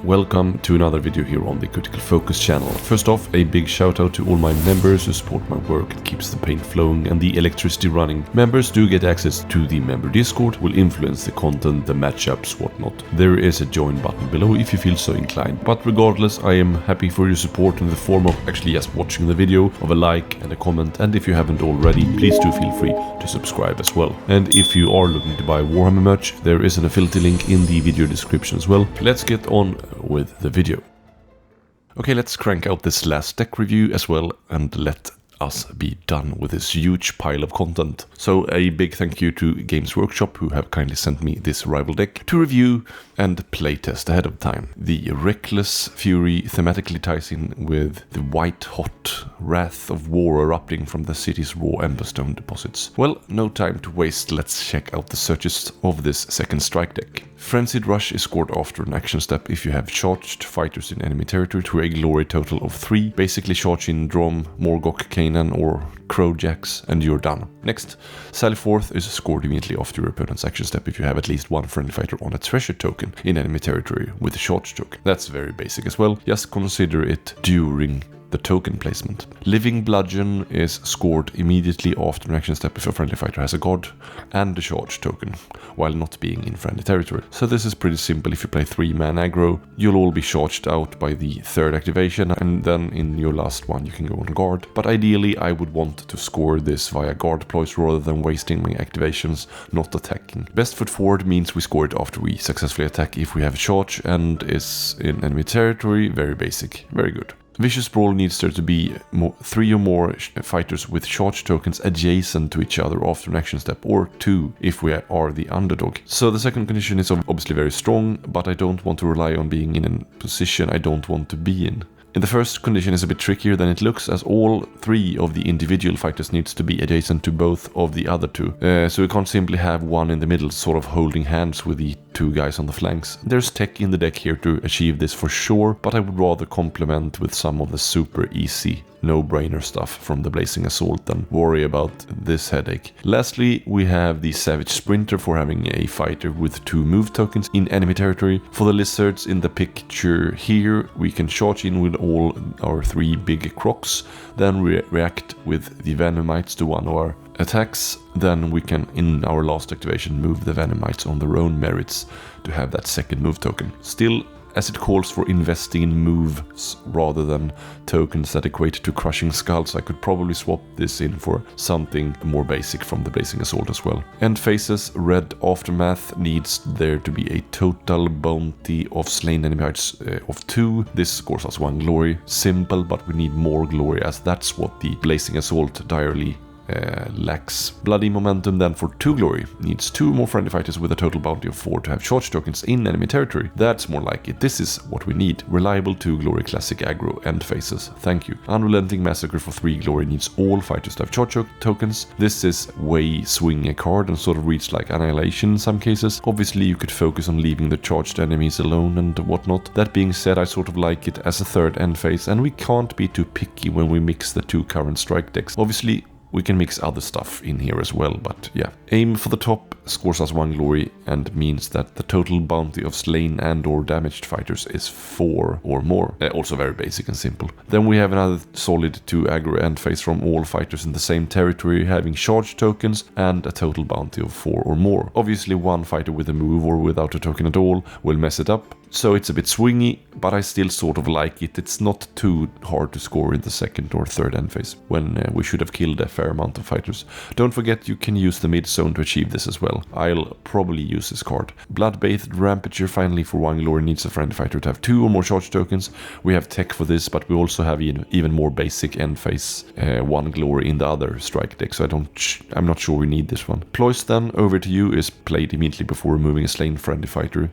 welcome to another video here on the Critical Focus channel. First off, a big shout out to all my members who support my work and keeps the paint flowing and the electricity running. Members do get access to the member Discord, will influence the content, the matchups, whatnot. There is a join button below if you feel so inclined. But regardless, I am happy for your support in the form of actually just watching the video, of a like and a comment, and if you haven't already, please do feel free to subscribe as well. And if you are looking to buy Warhammer merch, there is an affiliate link in the video description as well. Let's get on with the video. Okay, let's crank out this last deck review as well and let us be done with this huge pile of content. So a big thank you to Games Workshop who have kindly sent me this rival deck to review and playtest ahead of time. The Reckless Fury thematically ties in with the white hot wrath of war erupting from the city's raw emberstone deposits. Well, no time to waste, let's check out the searches of this second strike deck. Frenzied Rush is scored after an action step if you have charged fighters in enemy territory to a glory total of 3. Basically charge in Drom, Morgok, Kanan or Crowjacks and you're done. Next, Sally Forth is scored immediately after your opponent's action step if you have at least one friendly fighter on a treasure token in enemy territory with a charge token. That's very basic as well, just consider it during the token placement. Living Bludgeon is scored immediately after an action step if a friendly fighter has a god and a charge token, while not being in friendly territory. So this is pretty simple. If you play 3-man aggro, you'll all be charged out by the third activation, and then in your last one you can go on guard. But ideally I would want to score this via guard ploys rather than wasting my activations not attacking. Best foot forward means we score it after we successfully attack if we have a charge and is in enemy territory. Very basic, very good. Vicious Brawl needs there to be 3 or more fighters with charge tokens adjacent to each other after an action step, or 2 if we are the underdog. So the second condition is obviously very strong, but I don't want to rely on being in a position I don't want to be in. And the first condition is a bit trickier than it looks, as all 3 of the individual fighters needs to be adjacent to both of the other 2. So we can't simply have one in the middle sort of holding hands with the 2 guys on the flanks. There's tech in the deck here to achieve this for sure, but I would rather complement with some of the super easy no-brainer stuff from the Blazing Assault than worry about this headache. Lastly, we have the Savage Sprinter for having a fighter with 2 move tokens in enemy territory. For the lizards in the picture here, we can charge in with all our 3 big crocs, then react with the Venomites to one of our attacks. Then we can, in our last activation, move the Venomites on their own merits to have that second move token. Still, as it calls for investing in moves rather than tokens that equate to crushing skulls, I could probably swap this in for something more basic from the Blazing Assault as well. End phases, Red Aftermath needs there to be a total bounty of slain enemy heights of 2. This scores us 1 glory. Simple, but we need more glory, as that's what the Blazing Assault direly lacks. Bloody Momentum then for 2 glory needs 2 more friendly fighters with a total bounty of 4 to have charge tokens in enemy territory. That's more like it. This is what we need. Reliable 2 glory classic aggro end phases. Thank you. Unrelenting Massacre for 3 glory needs all fighters to have charge tokens. This is way swinging a card and sort of reads like Annihilation in some cases. Obviously you could focus on leaving the charged enemies alone and whatnot. That being said, I sort of like it as a third end phase, and we can't be too picky when we mix the 2 current strike decks. Obviously we can mix other stuff in here as well, but yeah. Aim for the top scores us 1 glory and means that the total bounty of slain and or damaged fighters is 4 or more. Also very basic and simple. Then we have another solid 2 aggro end phase from all fighters in the same territory having charge tokens and a total bounty of 4 or more. Obviously 1 fighter with a move or without a token at all will mess it up. So it's a bit swingy, but I still sort of like it. It's not too hard to score in the second or third end phase, when we should have killed a fair amount of fighters. Don't forget you can use the mid zone to achieve this as well. I'll probably use this card. Blood-Bathed Rampager finally for 1 glory needs a friendly fighter to have 2 or more charge tokens. We have tech for this, but we also have even more basic end phase 1 glory in the other strike deck, so I'm not sure we need this one. Ploy then, over to you, is played immediately before removing a slain friendly fighter.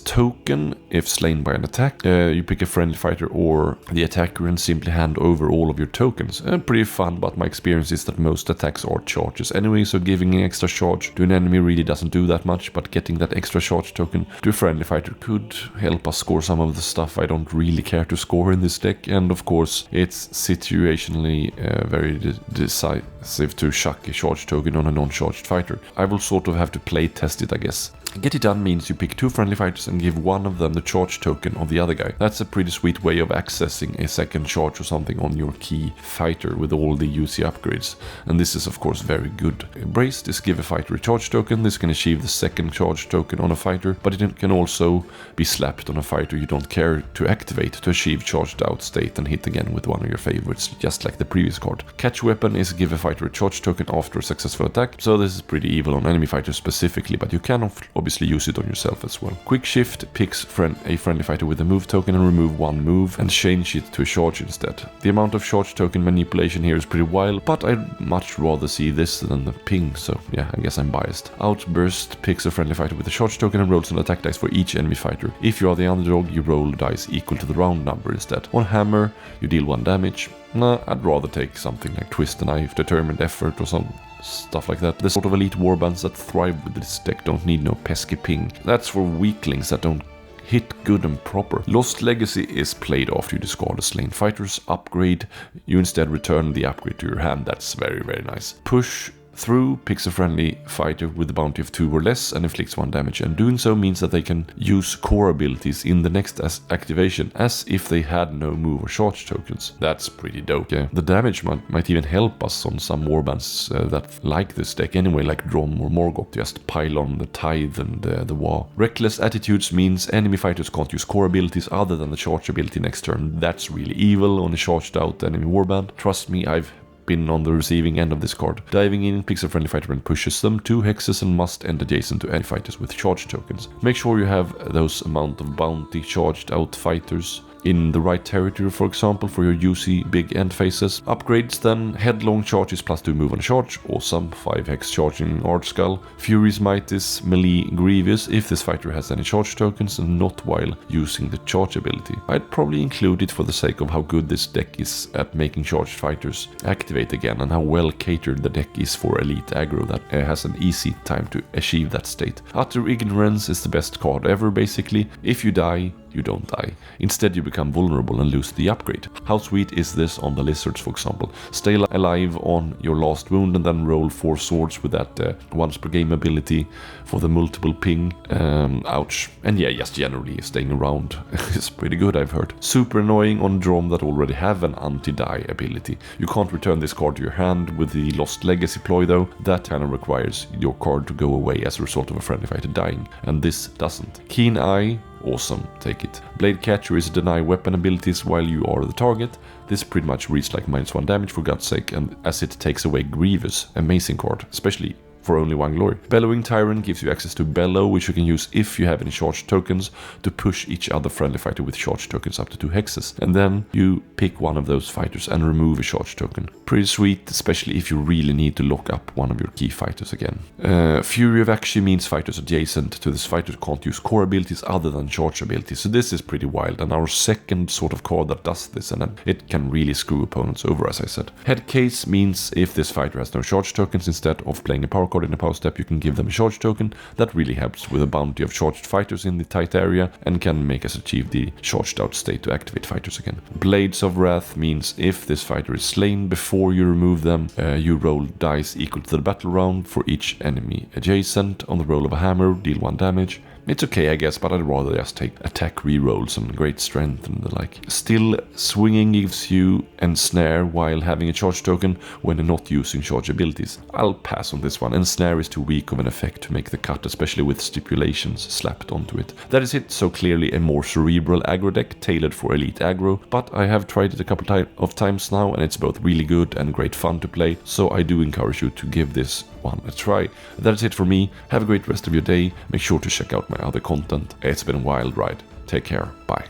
Token, if slain by an attack, you pick a friendly fighter or the attacker and simply hand over all of your tokens. Pretty fun, but my experience is that most attacks are charges anyway, so giving an extra charge to an enemy really doesn't do that much, but getting that extra charge token to a friendly fighter could help us score some of the stuff I don't really care to score in this deck, and of course it's situationally very decisive to chuck a charge token on a non-charged fighter. I will sort of have to play test it, I guess. Get it done means you pick 2 friendly fighters and give one of them the charge token of the other guy. That's a pretty sweet way of accessing a second charge or something on your key fighter with all the UC upgrades. And this is of course very good. Braced is give a fighter a charge token. This can achieve the second charge token on a fighter, but it can also be slapped on a fighter you don't care to activate to achieve charged out state and hit again with one of your favorites, just like the previous card. Catch weapon is give a fighter a charge token after a successful attack, so this is pretty evil on enemy fighters specifically, but you can obviously use it on yourself as well. Quick shift picks a friendly fighter with a move token and remove one move and change it to a charge instead. The amount of charge token manipulation here is pretty wild, but I'd much rather see this than the ping, so yeah, I guess I'm biased. Outburst picks a friendly fighter with a charge token and rolls an attack dice for each enemy fighter. If you are the underdog, you roll dice equal to the round number instead. On hammer, you deal 1 damage. Nah, I'd rather take something like Twist the Knife, Determined Effort or some stuff like that. The sort of elite warbands that thrive with this deck don't need no pesky ping. That's for weaklings that don't hit good and proper. Lost Legacy is played after you discard a slain fighter's upgrade. You instead return the upgrade to your hand. That's very, very nice. Push Through picks a friendly fighter with a bounty of 2 or less and inflicts 1 damage, and doing so means that they can use core abilities in the next activation as if they had no move or charge tokens. That's pretty dope. Yeah. The damage might even help us on some warbands that like this deck anyway, like Drom or Morgoth. Just pile on the Tithe and the Wa. Reckless Attitudes means enemy fighters can't use core abilities other than the charge ability next turn. That's really evil on a charged out enemy warband. Trust me, I've been on the receiving end of this card. Diving in picks a friendly fighter and pushes them 2 hexes and must end adjacent to any fighters with charge tokens. Make sure you have those amount of bounty charged out fighters in the right territory, for example, for your UC big end phases. Upgrades then, headlong charges plus 2 move on charge, awesome, 5 hex charging Archskull. Fury's Might is melee grievous if this fighter has any charge tokens and not while using the charge ability. I'd probably include it for the sake of how good this deck is at making charged fighters activate again and how well catered the deck is for elite aggro that has an easy time to achieve that state. Utter Ignorance is the best card ever basically. If you die, you don't die. Instead you become vulnerable and lose the upgrade. How sweet is this on the lizards, for example? Stay alive on your last wound and then roll 4 swords with that once per game ability for the multiple ping. Ouch. And yeah, just generally staying around is pretty good, I've heard. Super annoying on Drom that already have an anti-die ability. You can't return this card to your hand with the Lost Legacy ploy though. That kind of requires your card to go away as a result of a friendly fighter dying, and this doesn't. Keen Eye, awesome, take it. Blade Catcher is deny weapon abilities while you are the target. This pretty much reads like -1 damage for God's sake, and as it takes away Grievous, amazing card, especially for only 1 glory. Bellowing Tyrant gives you access to Bellow, which you can use if you have any charge tokens to push each other friendly fighter with charge tokens up to 2 hexes. And then you pick one of those fighters and remove a charge token. Pretty sweet, especially if you really need to lock up one of your key fighters again. Fury of Akshi means fighters adjacent to this fighter can't use core abilities other than charge abilities. So this is pretty wild, and our second sort of card that does this, and it can really screw opponents over, as I said. Head Case means if this fighter has no charge tokens, instead of playing a power card in a power step, you can give them a charge token. That really helps with a bounty of charged fighters in the tight area and can make us achieve the charged out state to activate fighters again. Blades of Wrath means if this fighter is slain before you remove them, you roll dice equal to the battle round for each enemy adjacent. On the roll of a hammer, deal 1 damage. It's okay, I guess, but I'd rather just take attack rerolls and great strength and the like. Still, swinging gives you ensnare while having a charge token when not using charge abilities. I'll pass on this one. Ensnare is too weak of an effect to make the cut, especially with stipulations slapped onto it. That is it, so clearly a more cerebral aggro deck tailored for elite aggro, but I have tried it a couple of times now and it's both really good and great fun to play, so I do encourage you to give this one a try. That's it for me. Have a great rest of your day. Make sure to check out my other content. It's been a wild ride. Take care. Bye.